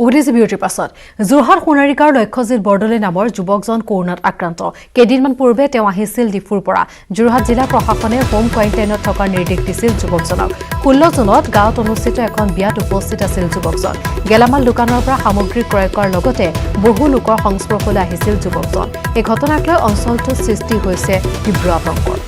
উভতিছে বিৰতিৰ পাছত যোৰহাট সোণাৰীকাৰ লক্ষ্যজিৎ বৰদলৈ নামৰ যুৱকজন কৰোনাত আক্ৰান্ত কেইদিনমান পূৰ্বে তেওঁ আহিছিল ডিফুৰ পৰা যোৰহাট জিলা প্ৰশাসনে হোম কোৱাৰেণ্টাইনত থকাৰ নিৰ্দেশ দিছিল যুৱকজনক 16 জুনত গাঁৱত অনুষ্ঠিত এখন বিয়াত উপস্থিত আছিল যুৱকজন গেলামাল দোকানৰ পৰা সামগ্ৰী ক্ৰয় কৰাৰ লগতে বহু লোকৰ সংস্পৰ্শলৈ আহিছিল যুৱকজন এই ঘটনাক লৈ অঞ্চলটোত সৃষ্টি হৈছে তীব্ৰ আতংকৰ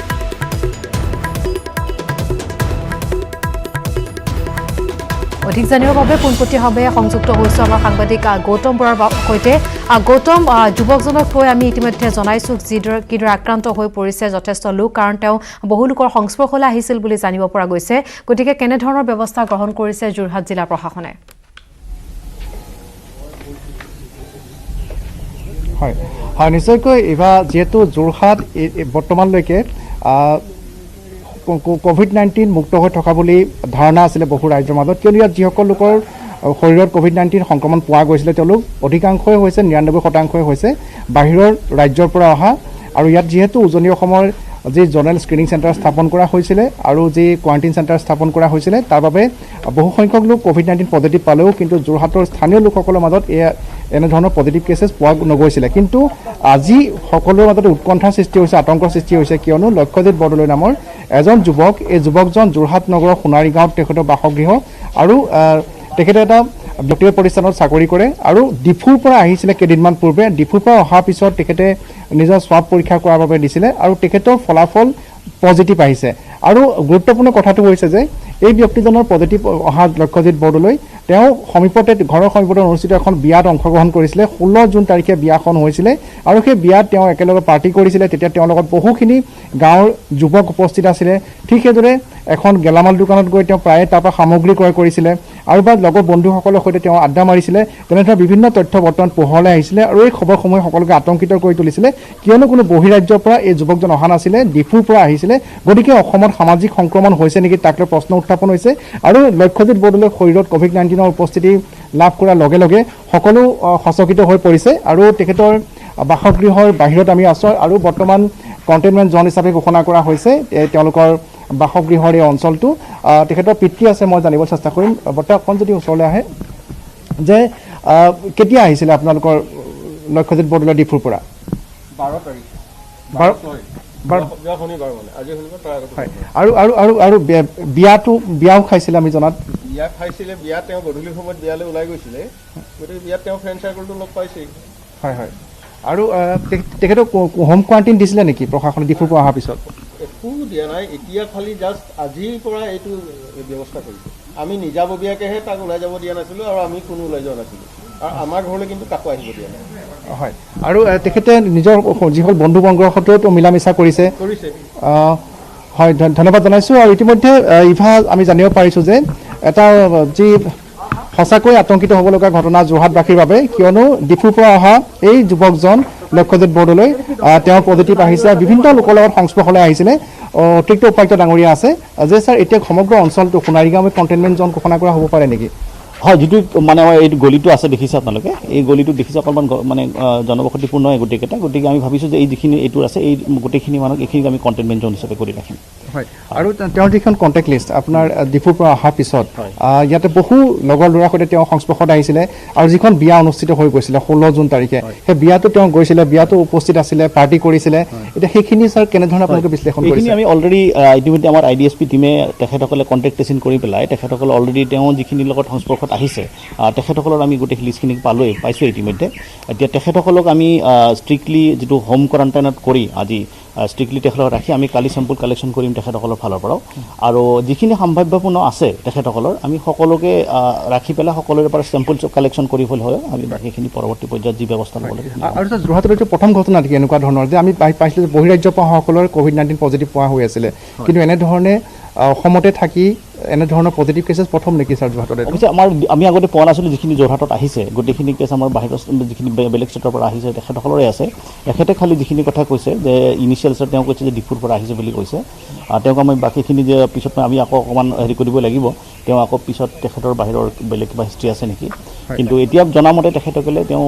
অধিক জানিবৰ বাবে পোনপটীয়াভাৱে সংযুক্ত হৈছে আমাৰ সাংবাদিক গৌতম বৰাৰ সৈতে গৌতম যুৱকজনক কৈ আমি ইতিমধ্যে জনাইছোঁ কিদৰে আক্ৰান্ত হৈ পৰিছে যথেষ্ট লোক কাৰণ তেওঁ বহু লোকৰ সংস্পৰ্শলৈ আহিছিল বুলি জানিব পৰা গৈছে গতিকে কেনেধৰণৰ ব্যৱস্থা গ্ৰহণ কৰিছে যোৰহাট জিলা প্ৰশাসনে হয় হয় নিশ্চয়কৈ এবাৰ যেহেতু যোৰহাট বৰ্তমানলৈকে কোভিড-19 মুক্ত হৈ থকা বুলি ধাৰণা আছিলে বহু ৰাজ্যৰ মাজত কিয়নো ইয়াত যিসকল লোকৰ শৰীৰত কোভিড-19 সংক্ৰমণ পোৱা গৈছিলে তেওঁলোক অধিকাংশই হৈছে 99% হৈছে বাহিৰৰ ৰাজ্যৰ পৰা অহা আৰু ইয়াত যিহেতু উজনি অসমৰ যি জনেৰেল স্ক্ৰিনিং চেণ্টাৰ স্থাপন কৰা হৈছিলে আৰু যি কোৱাৰেণ্টাইন চেণ্টাৰ স্থাপন কৰা হৈছিলে তাৰ বাবে বহু সংখ্যক লোক কোভিড-19 পজিটিভ পালেও কিন্তু যোৰহাটৰ স্থানীয় লোকসকলৰ মাজত এনেধৰণৰ পজিটিভ কেছেছ পোৱা নগৈছিলে কিন্তু আজি সকলোৰে মাজত উৎকণ্ঠাৰ সৃষ্টি হৈছে আতংকৰ সৃষ্টি হৈছে কিয়নো লক্ষ্যজিৎ বৰদলৈ নামৰ এজন যুৱক এই যুৱকজন যোৰহাট নগৰৰ সোণাৰী গাঁৱত তেখেতৰ বাসগৃহ আৰু তেখেতে এটা ব্যক্তিগত প্ৰতিষ্ঠানত চাকৰি কৰে আৰু ডিফুৰ পৰা আহিছিলে কেইদিনমান পূৰ্বে ডিফুৰ পৰা অহাৰ পিছত তেখেতে নিজৰ স্বাব পৰীক্ষা কৰাৰ বাবে দিছিলে আৰু তেখেতৰ ফলাফল পজিটিভ আহিছে আৰু গুৰুত্বপূৰ্ণ কথাটো হৈছে যে এই ব্যক্তিজনৰ পজিটিভ অহা লক্ষ্যজিৎ বৰদলৈ তেওঁ সমীপতে ঘৰৰ সমীপতে অনুষ্ঠিত এখন বিয়াত অংশগ্ৰহণ কৰিছিলে 16 জুন তাৰিখে বিয়াখন হৈছিলে আৰু সেই বিয়াত তেওঁ একেলগে পাৰ্টি কৰিছিলে তেতিয়া তেওঁৰ লগত বহুখিনি গাঁৱৰ যুৱক উপস্থিত আছিলে ঠিক সেইদৰে এখন গেলামাল দোকানত গৈ তেওঁ প্ৰায়ে তাৰ পৰা সামগ্ৰী ক্ৰয় কৰিছিলে আৰু বা লগৰ বন্ধুসকলৰ সৈতে তেওঁ আড্ডা মাৰিছিলে তেনেধৰণৰ বিভিন্ন তথ্য বৰ্তমান পোহৰলৈ আহিছিলে আৰু এই খবৰসমূহে সকলোকে আতংকিত কৰি তুলিছিলে কিয়নো কোনো বহিৰাজ্যৰ পৰা এই যুৱকজন অহা নাছিলে ডিফুৰ পৰা আহিছিলে গতিকে অসমত সামাজিক সংক্ৰমণ হৈছে নেকি তাক লৈ প্ৰশ্ন উত্থাপন হৈছে আৰু লক্ষ্যজিৎ বৰদলৈৰ শৰীৰত কোভিড-19ৰ উপস্থিতি লাভ কৰাৰ লগে লগে সকলো সচকিত হৈ পৰিছে আৰু তেখেতৰ বাসগৃহৰ বাহিৰত আমি আছোঁ আৰু বৰ্তমান কণ্টেইনমেণ্ট জ'ন হিচাপে ঘোষণা কৰা হৈছে তেওঁলোকৰ বাসগৃহৰ এই অঞ্চলটো তেখেতৰ পিতৃ আছে মই জানিব চেষ্টা কৰিম বৰ্তমান যদি ওচৰলৈ আহে যে কেতিয়া আহিছিলে আপোনালোকৰ লক্ষ্যজিৎ বৰদলৈ ডিফুৰ পৰা 12 তাৰিখ আৰু বিয়াও খাইছিলে আমি জনাত বিয়া খাইছিলে বিয়া তেওঁ গধূলি সময়ত বিয়ালৈ ওলাই গৈছিলে গতিকে বিয়াত তেওঁ ফ্ৰেণ্ড চাৰ্কলটো লগ পাইছেই হয় হয় আৰু তেখেতক হোম কোৱাৰেণ্টাইন দিছিলে নেকি প্ৰশাসনে ডিফুৰ পৰা অহাৰ পিছত একো দিয়া নাই এতিয়া খালি জাষ্ট আজিৰ পৰা এইটো ব্যৱস্থা কৰিছে আমি নিজাববীয়াকৈহে তাক ওলাই যাব দিয়া নাছিলোঁ আৰু আমি কোনো ওলাই যোৱা নাছিলোঁ আৰু আমাৰ ঘৰলৈ কিন্তু কাকো আহিব দিয়া নাই হয় আৰু তেখেতে নিজৰ যিসকল বন্ধু বৰ্গৰ সৈতেও মিলা মিছা কৰিছে হয় ধন্যবাদ জনাইছোঁ আৰু ইতিমধ্যে ইভা আমি জানিব পাৰিছোঁ যে এটা যি সঁচাকৈ আতংকিত হ'ব লগা ঘটনা যোৰহাটবাসীৰ বাবে কিয়নো ডিফুৰ পৰা অহা এই যুৱকজন লক্ষ্যজিৎ বৰদলৈ তেওঁ পজিটিভ আহিছে বিভিন্ন লোকৰ লগত সংস্পৰ্শলৈ আহিছিলে অতিৰিক্ত উপায়ুক্ত ডাঙৰীয়া আছে যে ছাৰ এতিয়া সমগ্ৰ অঞ্চলটো সোণাৰী গাঁৱত কণ্টেইনমেণ্ট জ'ন ঘোষণা কৰা হ'ব পাৰে নেকি হয় যিটো মানে আমাৰ এই গলিটো আছে দেখিছে আপোনালোকে এই গলিটো দেখিছে অকণমান মানে জনবসতিপূৰ্ণ হয় গোটেইকেইটা গতিকে আমি ভাবিছোঁ যে এই যিখিনি এইটো আছে এই গোটেইখিনি মানুহক এইখিনিক আমি কণ্টেইনমেণ্ট জ'ন হিচাপে কৰি ৰাখিম হয় আৰু তেওঁৰ যিখন কণ্টেক্ট লিষ্ট আপোনাৰ ডিফুৰ পৰা অহাৰ পিছত ইয়াতে বহু লগৰ ল'ৰাৰ সৈতে তেওঁ সংস্পৰ্শত আহিছিলে আৰু যিখন বিয়া অনুষ্ঠিত হৈ গৈছিলে 16 জুন তাৰিখে সেই বিয়াতো তেওঁ গৈছিলে বিয়াতো উপস্থিত আছিলে পাৰ্টি কৰিছিলে এতিয়া সেইখিনি ছাৰ কেনেধৰণে আপোনালোকে বিশ্লেষণ কৰিছে আমি অলৰেডি ইতিমধ্যে আমাৰ IDSP টিমে তেখেতসকলে কণ্টেক্ট ট্ৰেচিং কৰি পেলাই তেখেতসকলে অলৰেডি তেওঁ যিখিনিৰ লগত সংস্পৰ্শত আহিছে তেখেতসকলৰ আমি গোটেই লিষ্টখিনি পাইছোঁ ইতিমধ্যে এতিয়া তেখেতসকলক আমি ষ্ট্ৰিক্টলি যিটো হোম কোৱাৰেণ্টাইনত কৰি আজি ষ্ট্ৰিক্টলি তেখেতক ৰাখি আমি কালি চেম্পল কালেকশ্যন কৰিম তেখেতসকলৰ ফালৰ পৰাও আৰু যিখিনি সম্ভাৱ্যপূৰ্ণ আছে তেখেতসকলৰ আমি সকলোকে ৰাখি পেলাই সকলোৰে পৰা চেম্পল কালেকশ্যন কৰি হ'লে আমি বাকীখিনি পৰৱৰ্তী পৰ্যায়ত যি ব্যৱস্থা ল'ব লাগে আৰু যোৰহাটৰ এইটো প্ৰথম ঘটনা নেকি এনেকুৱা ধৰণৰ যে আমি পাইছিলোঁ যে বহিৰাজ্যৰ পৰা সকলৰ কোভিড-19 পজিটিভ পোৱা হৈ আছিলে কিন্তু এনেধৰণে অসমতে থাকি এনেধৰণৰ পজিটিভ কেছেছ প্ৰথম নেকি ছাৰ যোৰহাটত অৱশ্যে আমি আগতে পোৱা নাছিলোঁ যিখিনি যোৰহাটত আহিছে গোটেইখিনি কেছ আমাৰ বাহিৰৰ যিখিনি বেলেগ ষ্টেটৰ পৰা আহিছে তেখেতসকলৰে আছে তেখেতে খালি যিখিনি কথা কৈছে যে ইনিচিয়েলছত তেওঁ কৈছে যে ডিফুৰ পৰা আহিছে বুলি কৈছে তেওঁক আমি বাকীখিনি যে পিছত আমি আকৌ অকণমান হেৰি কৰিব লাগিব তেওঁ আকৌ পিছত তেখেতৰ বাহিৰৰ বেলেগ কিবা হিষ্ট্ৰী আছে নেকি কিন্তু এতিয়া জনামতে তেখেতসকলে তেওঁ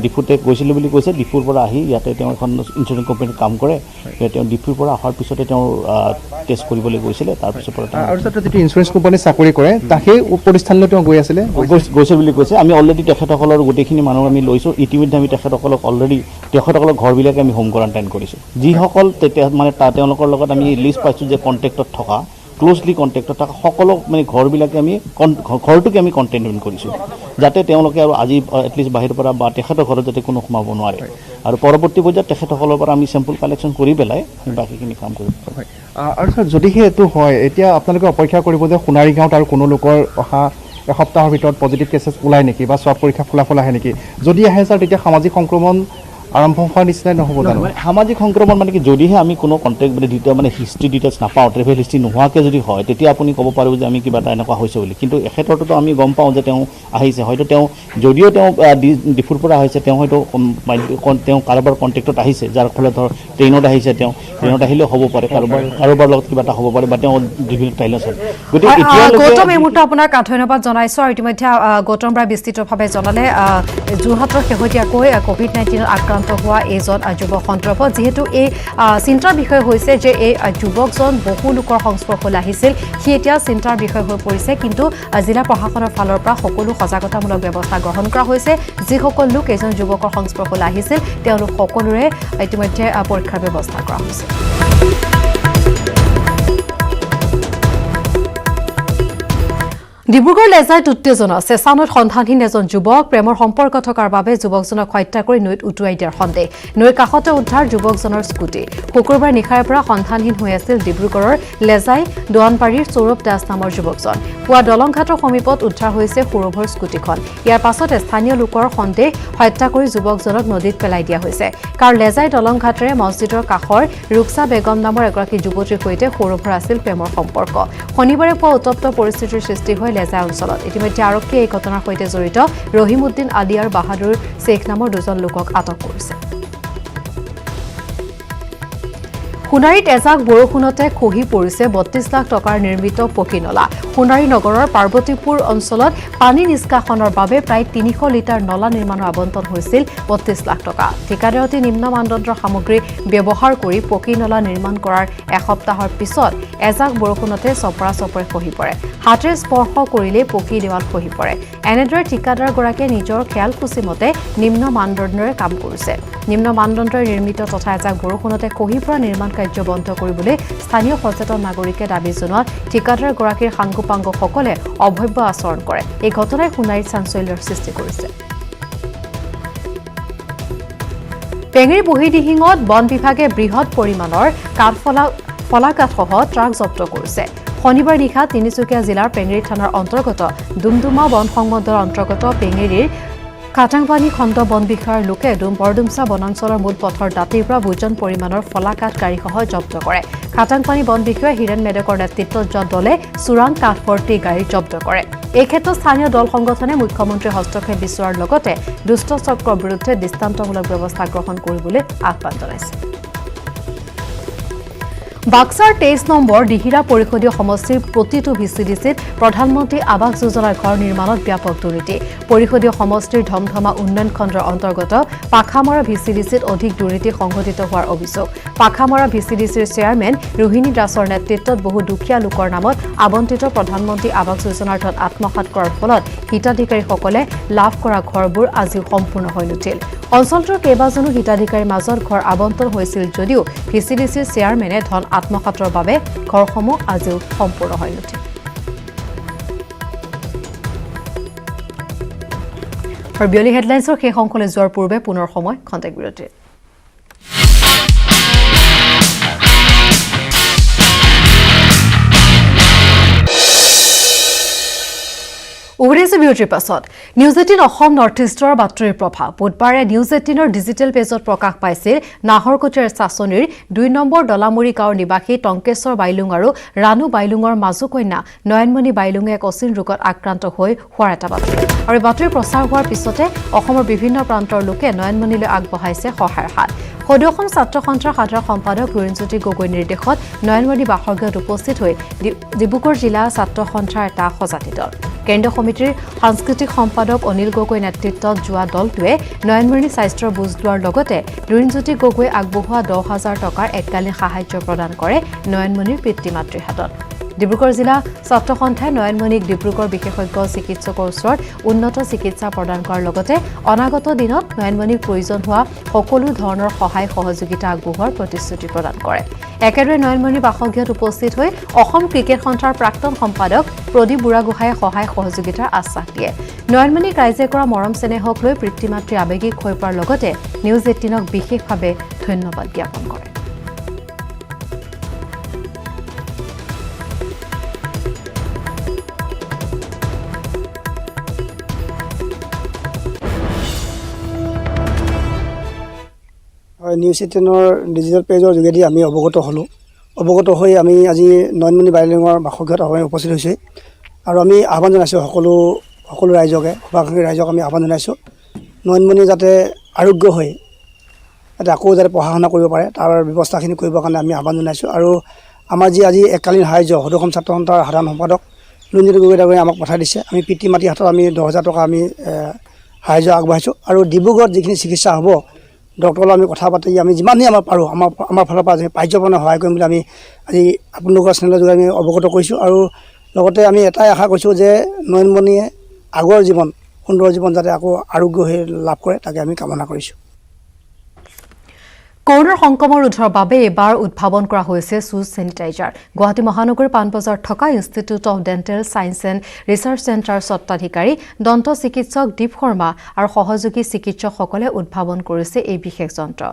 ডিফুতে গৈছিলে বুলি কৈছে ডিফুৰ পৰা আহি ইয়াতে তেওঁ এখন ইঞ্চুৰেঞ্চ কোম্পানীত কাম কৰে তেওঁ ডিফুৰ পৰা অহাৰ পিছতে তেওঁ টেষ্ট কৰিবলৈ গৈছিলে তাৰপিছৰ পৰা আৰু যিটো ইঞ্চুৰেঞ্চ কোম্পানীত চাকৰি কৰে সেই প্ৰতিষ্ঠানলৈ তেওঁ গৈ আছিলে গৈছে বুলি কৈছে আমি অলৰেডি তেখেতসকলৰ গোটেইখিনি মানুহ আমি লৈছোঁ ইতিমধ্যে আমি তেখেতসকলক অলৰেডি তেখেতসকলৰ ঘৰবিলাকে আমি হোম কোৱাৰেণ্টাইন কৰিছোঁ যিসকল তেতিয়া মানে তেওঁলোকৰ লগত আমি লিষ্ট পাইছোঁ যে কণ্টেক্টত থকা ক্লোজলি কণ্টেক্টত থকা সকলো মানে ঘৰবিলাকে আমি ঘৰটোকে আমি কণ্টেইনমেণ্ট কৰিছোঁ যাতে তেওঁলোকে আৰু আজি এটলিষ্ট বাহিৰৰ পৰা বা তেখেতৰ ঘৰত যাতে কোনো সোমাব নোৱাৰে আৰু পৰৱৰ্তী পৰ্যায়ত তেখেতসকলৰ পৰা আমি চেম্পল কালেকশ্যন কৰি পেলাই বাকীখিনি কাম কৰিম আৰু ছাৰ যদিহে এইটো হয় এতিয়া আপোনালোকে অপেক্ষা কৰিব যে সোণাৰী গাঁৱত আৰু কোনো লোকৰ অহা এসপ্তাহৰ ভিতৰত পজিটিভ কেছেছ ওলায় নেকি বা স্বাব পৰীক্ষা ফলাফল আহে নেকি যদি আহে ছাৰ তেতিয়া সামাজিক সংক্ৰমণ আৰম্ভ হোৱাৰ নিচিনাই নহ'ব জানো সামাজিক সংক্ৰমণ মানে কি যদিহে আমি কোনো কণ্টেক্ট মানে হিষ্ট্ৰী ডিটেইলছ নাপাওঁ ট্ৰেভেল হিষ্ট্ৰী নোহোৱাকৈ যদি হয় তেতিয়া আপুনি ক'ব পাৰিব যে আমি কিবা এটা এনেকুৱা হৈছে বুলি কিন্তু এখেতৰটোতো আমি গম পাওঁ যে তেওঁ আহিছে হয়তো তেওঁ যদিও তেওঁ ডিফুৰ পৰা আহিছে তেওঁ হয়তো তেওঁ কাৰোবাৰ কণ্টেক্টত আহিছে যাৰ ফলত ধৰ ট্ৰেইনত আহিছে তেওঁ ট্ৰেইনত আহিলেও হ'ব পাৰে কাৰোবাৰ লগত কিবা এটা হ'ব পাৰে বা তেওঁ ডিভিলত আহিলে গতিকে গৌতম এই মুহূৰ্তে আপোনাক ধন্যবাদ জনাইছোঁ আৰু ইতিমধ্যে গৌতম বৰাই বিস্তৃতভাৱে জনালে যোৰহাটৰ শেহতীয়াকৈ COVID-19 আক্ৰান্ত হোৱা এইজন যুৱক সন্দৰ্ভত যিহেতু এই চিন্তাৰ বিষয় হৈছে যে এই যুৱকজন বহু লোকৰ সংস্পৰ্শলৈ আহিছিল সি এতিয়া চিন্তাৰ বিষয় হৈ পৰিছে কিন্তু জিলা প্ৰশাসনৰ ফালৰ পৰা সকলো সজাগতামূলক ব্যৱস্থা গ্ৰহণ কৰা হৈছে যিসকল লোক এইজন যুৱকৰ সংস্পৰ্শলৈ আহিছিল তেওঁলোক সকলোৰে ইতিমধ্যে পৰীক্ষাৰ ব্যৱস্থা কৰা হৈছে ডিব্ৰুগড় লেজাইত উত্তেজনা চেঁচানৈত সন্ধানহীন এজন যুৱক প্ৰেমৰ সম্পৰ্ক থকাৰ বাবে যুৱকজনক হত্যা কৰি নৈত উটুৱাই দিয়াৰ সন্দেহ নৈৰ কাষতে উদ্ধাৰ যুৱকজনৰ স্কুটি শুকুৰবাৰ নিশাৰে পৰা সন্ধানহীন হৈ আছিল ডিব্ৰুগড়ৰ লেজাই দোৱানবাৰীৰ সৌৰভ দাস নামৰ যুৱকজন পুৱা দলংঘাটৰ সমীপত উদ্ধাৰ হৈছে সৌৰভৰ স্কুটিখন ইয়াৰ পাছতে স্থানীয় লোকৰ সন্দেহ হত্যা কৰি যুৱকজনক নদীত পেলাই দিয়া হৈছে কাৰণ লেজাই দলংঘাটেৰে মছজিদৰ কাষৰ ৰুকছা বেগম নামৰ এগৰাকী যুৱতীৰ সৈতে সৌৰভৰ আছিল প্ৰেমৰ সম্পৰ্ক শনিবাৰে পুৱা উত্তপ্ত পৰিস্থিতিৰ সৃষ্টি হয় লেজাই অঞ্চলত ইতিমধ্যে আৰক্ষীয়ে এই ঘটনাৰ সৈতে জড়িত ৰহিমউদ্দিন আলী আৰু বাহাদুৰ শেখ নামৰ দুজন লোকক আটক কৰিছে সোণাৰীত এজাক বৰষুণতে খহি পৰিছে ৩২ লাখ টকাৰ নিৰ্মিত পকীনলা সোণাৰী নগৰৰ পাৰ্বতীপুৰ অঞ্চলত পানী নিষ্কাশনৰ বাবে প্ৰায় ৩০০ লিটাৰ নলা নিৰ্মাণৰ আবণ্টন হৈছিল ৩২ লাখ টকা ঠিকাদাৰে অতি নিম্ন মানদণ্ডৰ সামগ্ৰী ব্যৱহাৰ কৰি পকীনলা নিৰ্মাণ কৰাৰ এসপ্তাহৰ পিছত এজাক বৰষুণতে চপৰা-চপৰে খহি পৰে হাতেৰে স্পৰ্শ কৰিলেই পকী দেৱাল খহি পৰে এনেদৰে ঠিকাদাৰগৰাকীয়ে নিজৰ খেয়ালখুচি মতে নিম্ন মানদণ্ডৰে কাম কৰিছে নিম্ন মানদণ্ডৰে নিৰ্মিত তথা এজাক বৰষুণতে খহি পৰা নিৰ্মাণ কাৰ্য বন্ধ কৰিবলৈ স্থানীয় সচেতন নাগৰিকে দাবী জনোৱাত ঠিকাদাৰগৰাকীৰ সাংগোপাংগসকলে অভব্য আচৰণ কৰে এই ঘটনাই সোণাৰীত চাঞ্চল্যৰ সৃষ্টি কৰিছে পেঙেৰী বুঢ়ীদিহিঙত বন বিভাগে বৃহৎ পৰিমাণৰ ফলাকাঠসহ ট্ৰাক জব্দ কৰিছে শনিবাৰ নিশা তিনিচুকীয়া জিলাৰ পেঙেৰী থানাৰ অন্তৰ্গত ডুমডুমা বন সংমণ্ডলৰ অন্তৰ্গত পেঙেৰীৰ কাটাংপানী খণ্ড বন বিষয়াৰ লোকে বৰডুমচা বনাঞ্চলৰ মূল পথৰ দাঁতিৰ পৰা ভোজন পৰিমাণৰ ফলাকাঠ গাড়ীসহ জব্দ কৰে কাটাংপানী বন বিষয়া হীৰেণ মেডকৰ নেতৃত্বত যোৱা দলে চোৰাং কাঠভৰ্তি গাড়ী জব্দ কৰে এই ক্ষেত্ৰত স্থানীয় দল সংগঠনে মুখ্যমন্ত্ৰীৰ হস্তক্ষেপ বিচৰাৰ লগতে দুষ্ট চক্ৰৰ বিৰুদ্ধে দৃষ্টান্তমূলক ব্যৱস্থা গ্ৰহণ কৰিবলৈ আহ্বান জনাইছে বাক্সাৰ ২৩ নম্বৰ দিহিৰা পৰিষদীয় সমষ্টিৰ প্ৰতিটো ভিচিডিচিত প্ৰধানমন্ত্ৰী আৱাস যোজনাৰ ঘৰ নিৰ্মাণত ব্যাপক দুৰ্নীতি পৰিষদীয় সমষ্টিৰ ধমধমা উন্নয়ন খণ্ডৰ অন্তৰ্গত পাখামৰা ভিচিডিচিত অধিক দুৰ্নীতি সংঘটিত হোৱাৰ অভিযোগ পাখামৰা ভিচিডিচিৰ চেয়াৰমেন ৰোহিণী দাসৰ নেতৃত্বত বহু দুখীয়া লোকৰ নামত আবণ্টিত প্ৰধানমন্ত্ৰী আৱাস যোজনাৰ ধন আত্মসাৎ কৰাৰ ফলত হিতাধিকাৰীসকলে লাভ কৰা ঘৰবোৰ আজিও সম্পূৰ্ণ হৈ নুঠিল অঞ্চলটোৰ কেইবাজনো হিতাধিকাৰীৰ মাজত ঘৰ আবণ্টন হৈছিল যদিও ভিচিডিচিৰ চেয়াৰমেনে ধন আত্মসাতৰ বাবে ঘৰসমূহ আজিও সম্পূৰ্ণ হৈ নুঠিল আৰু বিয়লি হেডলাইন্সৰ শেষ অংশলৈ যোৱাৰ পূৰ্বে পুনৰ সময় খন্তেক বিৰতিৰ উভতিছে বিৰতিৰ পাছত নিউজ 18 অসম নৰ্থ ইষ্টৰ বাতৰিৰ প্ৰভাৱ বুধবাৰে নিউজ 18ৰ ডিজিটেল পেজত প্ৰকাশ পাইছিল নাহৰকটীয়াৰ চাচনিৰ ২ নম্বৰ দলামুৰি গাঁৱৰ নিবাসী টংকেশ্বৰ বাইলুং আৰু ৰাণু বাইলুঙৰ মাজু কন্যা নয়নমণি বাইলুঙে এক অচিন ৰোগত আক্ৰান্ত হৈ হোৱাৰ এটা বাতৰি আৰু এই বাতৰি প্ৰচাৰ হোৱাৰ পিছতে অসমৰ বিভিন্ন প্ৰান্তৰ লোকে নয়নমণিলৈ আগবঢ়াইছে সহায়ৰ হাত সদৌ অসম ছাত্ৰ সন্থাৰ সাধাৰণ সম্পাদক লুৰিণজ্যোতি গগৈৰ নিৰ্দেশত নয়নমণি বাসগৃহত উপস্থিত হৈ ডিব্ৰুগড় জিলা ছাত্ৰ সন্থাৰ এটা সজাতি দল কেন্দ্ৰীয় সমিতিৰ সাংস্কৃতিক সম্পাদক অনিল গগৈ নেতৃত্বত যোৱা দলটোৱে নয়নমণি স্বাস্থ্যৰ বুজ লোৱাৰ লগতে লুৰিণজ্যোতি গগৈ আগবঢ়োৱা 10,000 টকাৰ এককালীন সাহায্য প্ৰদান কৰে নয়নমণিৰ পিতৃ মাতৃৰ হাতত ডিব্ৰুগড় জিলা ছাত্ৰ সন্থাই নয়নমণিক ডিব্ৰুগড় বিশেষজ্ঞ চিকিৎসকৰ ওচৰত উন্নত চিকিৎসা প্ৰদান কৰাৰ লগতে অনাগত দিনত নয়নমণিক প্ৰয়োজন হোৱা সকলো ধৰণৰ সহায় সহযোগিতা আগবঢ়োৱাৰ প্ৰতিশ্ৰুতি প্ৰদান কৰে একেদৰে নয়নমণি বাসগৃহত উপস্থিত হৈ অসম ক্ৰিকেট সন্থাৰ প্ৰাক্তন সম্পাদক প্ৰদীপ বুঢ়াগোহাঁয়ে সহায় সহযোগিতাৰ আশ্বাস দিয়ে নয়নমণিক ৰাইজে কৰা মৰম চেনেহক লৈ পিতৃ মাতৃ আৱেগিক হৈ পৰাৰ লগতে নিউজ 18ক বিশেষভাৱে ধন্যবাদ জ্ঞাপন কৰে নিউজ 18ৰ ডিজিটেল পেজৰ যোগেদি আমি অৱগত হৈ আমি আজি নয়নমণি বাইলঙৰ বাসগৃহত উপস্থিত হৈছোঁ আৰু আমি আহ্বান জনাইছোঁ সকলো ৰাইজকে শুভাকাংক্ষী ৰাইজক আমি আহ্বান জনাইছোঁ নয়নমণি যাতে আৰোগ্য হৈ যাতে আকৌ যাতে পঢ়া শুনা কৰিব পাৰে তাৰ ব্যৱস্থাখিনি কৰিবৰ কাৰণে আমি আহ্বান জনাইছোঁ আৰু আমাৰ যি আজি এককালীন সাহায্য সদৌ অসম ছাত্ৰ সন্থাৰ সাধাৰণ সম্পাদক লুৰিণজ্যোতি গগৈ ডাঙৰীয়াই আমাক পঠাই দিছে আমি পিতৃ মাতৃৰ হাতত আমি 10,000 টকা আমি সাহায্য আগবঢ়াইছোঁ আৰু ডিব্ৰুগড়ত যিখিনি চিকিৎসা হ'ব ডক্টৰৰ আমি কথা পাতি আমি যিমানেই আমাৰ পাৰোঁ আমাৰ ফালৰ পৰা পাৰ্যপণে সহায় কৰিম বুলি আমি আজি আপোনালোকৰ চেনেলৰ যোগে আমি অৱগত কৰিছোঁ আৰু লগতে আমি এটাই আশা কৰিছোঁ যে নয়নমণিয়ে আগৰ জীৱন সুন্দৰ জীৱন যাতে আকৌ আৰোগ্য হৈ লাভ কৰে তাকে আমি কামনা কৰিছোঁ কৰোনাৰ সংক্ৰমণ ৰোধৰ বাবে এবাৰ উদ্ভাৱন কৰা হৈছে চুজ চেনিটাইজাৰ গুৱাহাটী মহানগৰীৰ পাণবজাৰত থকা institute of dental science and research centre স্বত্বাধিকাৰী দন্ত চিকিৎসক দীপ শৰ্মা আৰু সহযোগী চিকিৎসকসকলে উদ্ভাৱন কৰিছে এই বিশেষ যন্ত্ৰ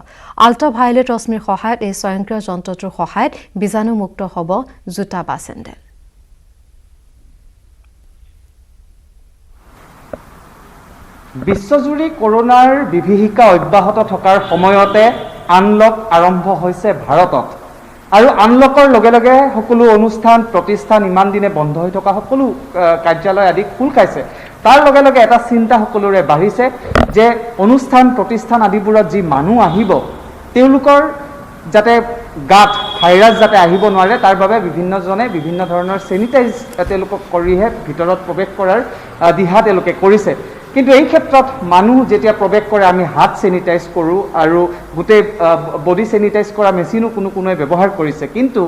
আল্ট্ৰাভায়োলেট ৰশ্মিৰ সহায়ত এই স্বয়ংক্ৰিয় যন্ত্ৰটোৰ সহায়ত বীজাণুমুক্ত হ'ব জোতা বা চেণ্ডেল বিশ্বজুৰি কৰোনাৰ বিভীষিকা অব্যাহত থকাৰ সময়তে আনলক আৰম্ভ হৈছে ভাৰতত আৰু আনলকৰ লগে লগে সকলো অনুষ্ঠান প্ৰতিষ্ঠান ইমান দিনে বন্ধ হৈ থকা সকলো কাৰ্যালয় আদি খোল খাইছে তাৰ লগে লগে এটা চিন্তা সকলোৰে বাঢ়িছে যে অনুষ্ঠান প্ৰতিষ্ঠান আদিবোৰত যি মানুহ আহিব তেওঁলোকৰ যাতে গাত ভাইৰাছ যাতে আহিব নোৱাৰে তাৰ বাবে বিভিন্নজনে বিভিন্ন ধৰণৰ চেনিটাইজ তেওঁলোকক কৰিহে ভিতৰত প্ৰৱেশ কৰাৰ দিহা তেওঁলোকে কৰিছে কিন্তু এই ক্ষেত্ৰত মানুহ যেতিয়া প্ৰৱেশ কৰে আমি হাত চেনিটাইজ কৰোঁ আৰু গোটেই বডি চেনিটাইজ কৰা মেচিনো কোনোৱে ব্যৱহাৰ কৰিছে কিন্তু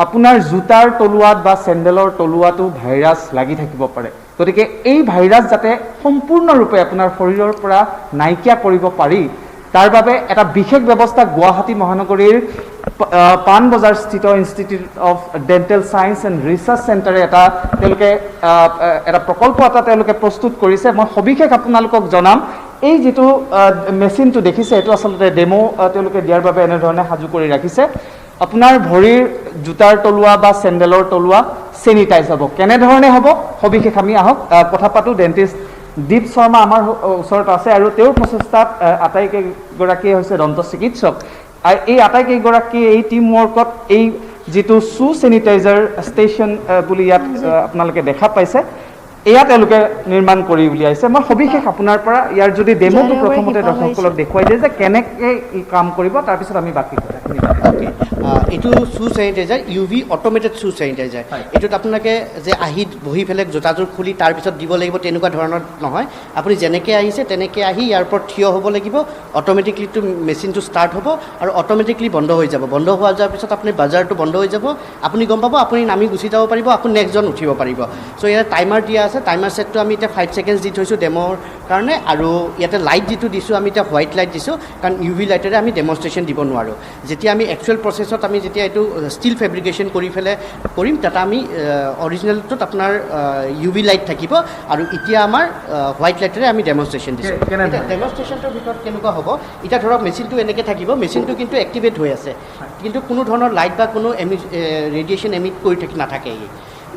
আপোনাৰ জোতাৰ তলুৱাত বা চেণ্ডেলৰ তলুৱাতো ভাইৰাছ লাগি থাকিব পাৰে গতিকে এই ভাইৰাছ যাতে সম্পূৰ্ণৰূপে আপোনাৰ শৰীৰৰ পৰা নাইকিয়া কৰিব পাৰি তাৰ বাবে এটা বিশেষ ব্যৱস্থা গুৱাহাটী মহানগৰীৰ পাণবজাৰ স্থিত institute of dental science and research চেণ্টাৰে তেওঁলোকে এটা প্ৰকল্প তেওঁলোকে প্ৰস্তুত কৰিছে মই সবিশেষ আপোনালোকক জনাম এই যিটো মেচিনটো দেখিছে এইটো আচলতে ডেমো তেওঁলোকে দিয়াৰ বাবে এনেধৰণে সাজু কৰি ৰাখিছে আপোনাৰ ভৰিৰ জোতাৰ তলুৱা বা চেণ্ডেলৰ তলুৱা চেনিটাইজ হ'ব কেনেধৰণে হ'ব সবিশেষ আমি আহক কথা পাতোঁ ডেণ্টিষ্ট দীপ শৰ্মা আমাৰ ওচৰত আছে আৰু তেওঁৰ প্ৰচেষ্টাত আটাইকেইগৰাকীয়ে হৈছে দন্ত চিকিৎসক আৰু এই আটাইকেইগৰাকী এই টিম ৱৰ্কত এই যিটো চু চেনিটাইজাৰ ষ্টেচন বুলি ইয়াত আপোনালোকে দেখা পাইছে এয়া তেওঁলোকে নিৰ্মাণ কৰি উলিয়াইছে মই সবিশেষ আপোনাৰ পৰা ইয়াৰ যদি ডেমোটো প্ৰথমতে দৰ্শকসকলক দেখুৱাই দিয়ে যে কেনেকৈ ই কাম কৰিব তাৰপিছত আমি বাকী কথাখিনি এইটো চু চেনিটাইজাৰ UV অট'মেটেড চু চেনিটাইজাৰ এইটোত আপোনালোকে যে আহি বহি পেলাই জোতাযোৰ খুলি তাৰপিছত দিব লাগিব তেনেকুৱা ধৰণৰ নহয় আপুনি যেনেকৈ আহিছে তেনেকৈ আহি ইয়াৰ ওপৰত থিয় হ'ব লাগিব অট'মেটিকলিটো মেচিনটো ষ্টাৰ্ট হ'ব আৰু অট'মেটিকলি বন্ধ হৈ যাব বন্ধ হোৱা যোৱাৰ পিছত আপুনি বাজাৰটো বন্ধ হৈ যাব আপুনি গম পাব আপুনি নামি গুচি যাব পাৰিব আকৌ নেক্সটজন উঠিব পাৰিব চ' ইয়াত টাইমাৰ দিয়া আছে টাইমাৰ ছেটটো আমি এতিয়া 5 ছেকেণ্ডছ দি থৈছোঁ ডেমোৰ কাৰণে আৰু ইয়াতে লাইট যিটো দিছোঁ আমি এতিয়া হোৱাইট লাইট দিছোঁ কাৰণ UV লাইটেৰে আমি ডেমনষ্ট্ৰেশ্যন দিব নোৱাৰোঁ যেতিয়া আমি একচুৱেল প্ৰচেছত আমি যেতিয়া এইটো ষ্টিল ফেব্ৰিকেশ্যন কৰি পেলাই কৰিম তাতে আমি অৰিজিনেলটোত আপোনাৰ UV লাইট থাকিব আৰু এতিয়া আমাৰ হোৱাইট লাইটেৰে আমি ডেমনষ্ট্ৰেশ্যন দিছোঁ ডেমনষ্ট্ৰেশ্যনটোৰ ভিতৰত কেনেকুৱা হ'ব এতিয়া ধৰক মেচিনটো এনেকৈ থাকিব মেচিনটো কিন্তু এক্টিভেট হৈ আছে কিন্তু কোনো ধৰণৰ লাইট বা কোনো ৰেডিয়েশ্যন এমিট কৰি নাথাকে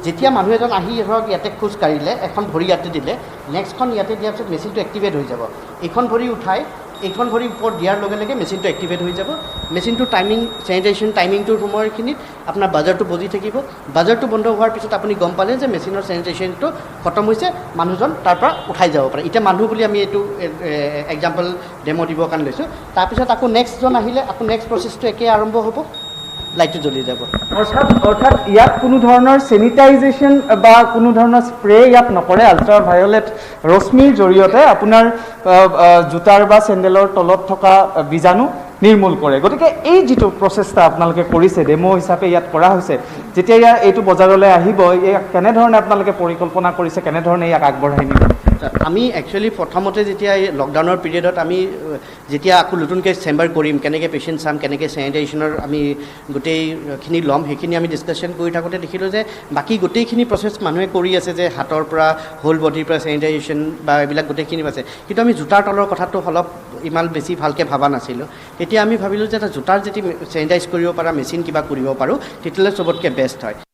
যেতিয়া মানুহ এজন আহি ধৰক ইয়াতে খোজ কাঢ়িলে এখন ভৰি ইয়াতে দিলে নেক্সটখন ইয়াতে দিয়াৰ পিছত মেচিনটো এক্টিভেট হৈ যাব এইখন ভৰি উঠাই এইখন ভৰি ওপৰত দিয়াৰ লগে লগে মেচিনটো এক্টিভেট হৈ যাব মেচিনটো টাইমিং চেনিটাইজেশ্যন টাইমিংটোৰ সময়খিনিত আপোনাৰ বাজাৰটো বজি থাকিব বাজাৰটো বন্ধ হোৱাৰ পিছত আপুনি গম পালে যে মেচিনৰ চেনিটাইজেশ্যনটো খতম হৈছে মানুহজন তাৰ পৰা উঠাই যাব পাৰে এতিয়া মানুহ বুলি আমি এইটো এক্সাম্পল ডেমো দিবৰ কাৰণে লৈছোঁ তাৰপিছত আকৌ নেক্সটজন আহিলে আকৌ নেক্সট প্ৰচেছটো একে আৰম্ভ হ'ব লাইটটো জ্বলি যাব অৰ্থাৎ ইয়াত কোনো ধৰণৰ চেনিটাইজেশ্যন বা কোনো ধৰণৰ স্প্ৰে ইয়াত নকৰে আল্ট্ৰাভায়োলেট ৰশ্মিৰ জৰিয়তে আপোনাৰ জোতাৰ বা চেণ্ডেলৰ তলত থকা বীজাণু নিৰ্মূল কৰে গতিকে এই যিটো প্ৰচেষ্টা আপোনালোকে কৰিছে ডেমো হিচাপে ইয়াত কৰা হৈছে যেতিয়া এইটো বজাৰলৈ আহিব ইয়াক কেনেধৰণে আপোনালোকে পৰিকল্পনা কৰিছে কেনেধৰণে ইয়াক আগবঢ়াই নিব আমি একচুৱেলি প্ৰথমতে যেতিয়া এই লকডাউনৰ পিৰিয়ডত আমি যেতিয়া আকৌ নতুনকৈ চেম্বাৰ কৰিম কেনেকৈ পেচেণ্ট চাম কেনেকৈ চেনিটাইজেশ্যনৰ আমি গোটেইখিনি ল'ম সেইখিনি আমি ডিছকাশ্যন কৰি থাকোঁতে দেখিলোঁ যে বাকী গোটেইখিনি প্ৰচেছ মানুহে কৰি আছে যে হাতৰ পৰা হোল বডিৰ পৰা চেনিটাইজেশ্যন বা এইবিলাক গোটেইখিনি আছে কিন্তু আমি জোতাৰ তলৰ কথাটো অলপ ইমান বেছি ভালকৈ ভবা নাছিলোঁ তেতিয়া আমি ভাবিলোঁ যে এটা জোতাৰ যদি চেনিটাইজ কৰিব পৰা মেচিন কিবা কৰিব পাৰোঁ তেতিয়াহ'লে চবতকৈ বেষ্ট হয়